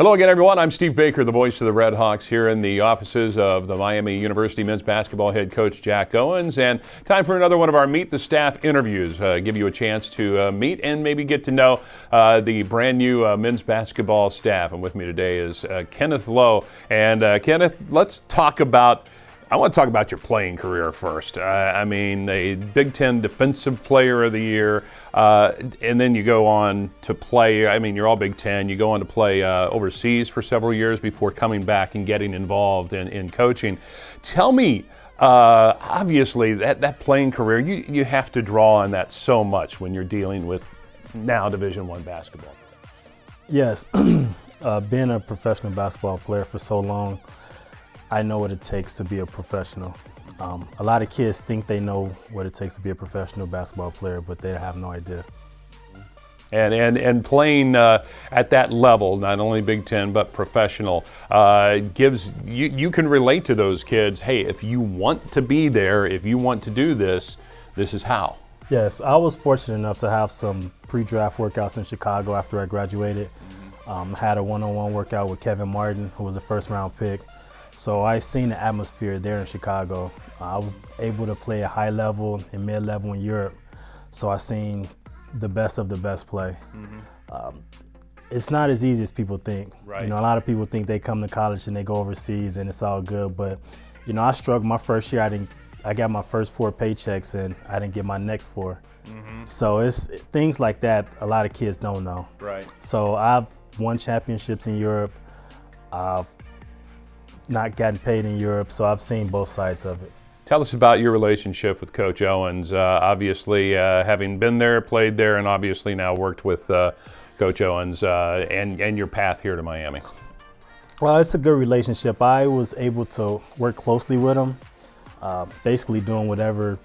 Hello again, everyone. I'm Steve Baker, the voice of the Red Hawks, here in the offices of the Miami University men's basketball head coach Jack Owens. And time for another one of our Meet the Staff interviews. Give you a chance to meet and maybe get to know the brand new men's basketball staff. And with me today is Kenneth Lowe. And Kenneth, I want to talk about your playing career first. I mean, a Big Ten Defensive Player of the Year, and then you go on to play. I mean, you're all Big Ten. You go on to play overseas for several years before coming back and getting involved in coaching. Tell me, obviously, that playing career, you have to draw on that so much when you're dealing with now Division I basketball. Yes, being a professional basketball player for so long, I know what it takes to be a professional. A lot of kids think they know what it takes to be a professional basketball player, but they have no idea. And playing at that level, not only Big Ten but professional, gives you can relate to those kids. Hey, if you want to be there, if you want to do this, this is how. Yes, I was fortunate enough to have some pre-draft workouts in Chicago after I graduated. Had a one-on-one workout with Kevin Martin, who was a first-round pick. So I seen the atmosphere there in Chicago. I was able to play at high level and mid level in Europe. So I seen the best of the best play. It's not as easy as people think. Right. You know, a lot of people think they come to college and they go overseas and it's all good. But, you know, I struggled my first year. I got my first 4 paychecks and I didn't get my next 4. So it's things like that a lot of kids don't know. Right. So I've won championships in Europe. I've not gotten paid in Europe, so I've seen both sides of it. Tell us about your relationship with Coach Owens. Obviously, having been there, played there, and obviously now worked with Coach Owens and your path here to Miami. Well, it's a good relationship. I was able to work closely with him, basically doing whatever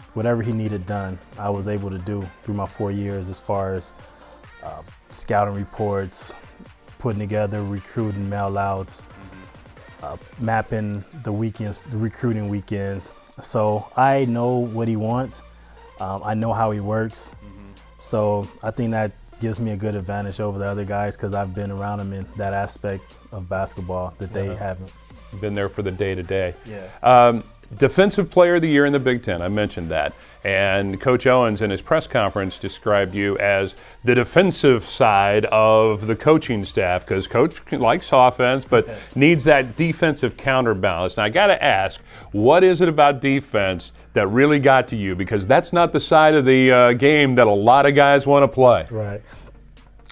he needed done. I was able to do through my 4 years as far as scouting reports, putting together recruiting mail-outs, mapping the weekends, the recruiting weekends. So I know what he wants. I know how he works. So I think that gives me a good advantage over the other guys because I've been around him in that aspect of basketball that they haven't. Been there for the day-to-day. Yeah. Defensive Player of the Year in the Big Ten, I mentioned that. And Coach Owens in his press conference described you as the defensive side of the coaching staff because Coach likes offense but needs that defensive counterbalance. Now, I got to ask, what is it about defense that really got to you? Because that's not the side of the game that a lot of guys want to play. Right.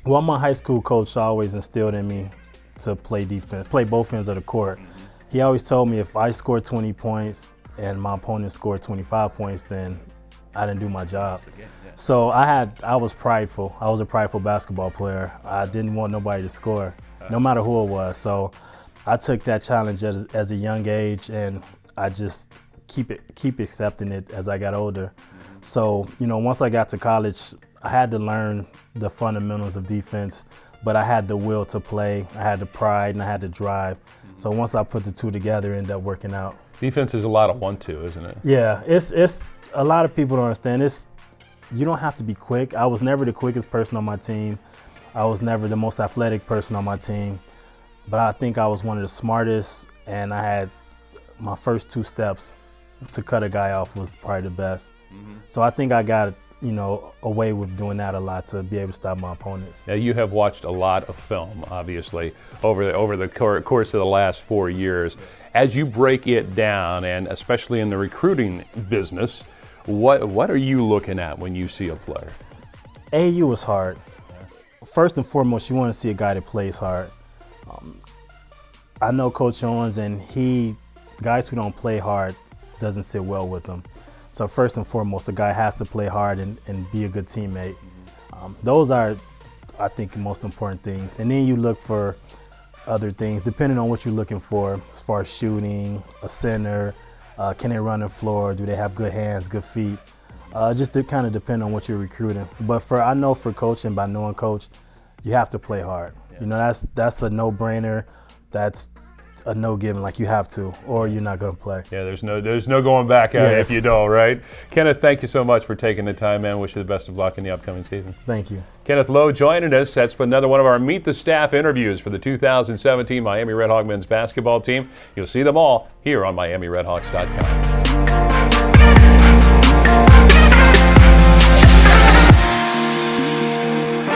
Well, my high school coach always instilled in me to play defense, play both ends of the court. He always told me if I scored 20 points and my opponent scored 25 points, then I didn't do my job. So I was prideful. I was a prideful basketball player. I didn't want nobody to score, no matter who it was. So I took that challenge as a young age, and I just keep accepting it as I got older. So, you know, once I got to college, I had to learn the fundamentals of defense, but I had the will to play. I had the pride and I had the drive. So once I put the two together, it ended up working out. Defense is a lot of 1-2, isn't it? Yeah, it's a lot of people don't understand. You don't have to be quick. I was never the quickest person on my team. I was never the most athletic person on my team. But I think I was one of the smartest, and I had my first 2 steps to cut a guy off was probably the best. So I think I got, you know, away with doing that a lot to be able to stop my opponents. Now, you have watched a lot of film, obviously, over the course of the last 4 years. As you break it down, and especially in the recruiting business, what are you looking at when you see a player? AAU is hard. First and foremost, you want to see a guy that plays hard. I know Coach Owens, and guys who don't play hard doesn't sit well with them. So first and foremost, a guy has to play hard and be a good teammate. Those are, I think, the most important things. And then you look for other things, depending on what you're looking for, as far as shooting, a center, can they run the floor, do they have good hands, good feet? Just to kind of depend on what you're recruiting. But I know for coaching, by knowing Coach, you have to play hard. Yeah. You know, that's a no-brainer. That's a no given, like you have to, or you're not going to play. Yeah, there's no going back at it if you don't, right? Kenneth, thank you so much for taking the time, man. Wish you the best of luck in the upcoming season. Thank you. Kenneth Lowe joining us. That's another one of our Meet the Staff interviews for the 2017 Miami Redhawk men's basketball team. You'll see them all here on MiamiRedhawks.com.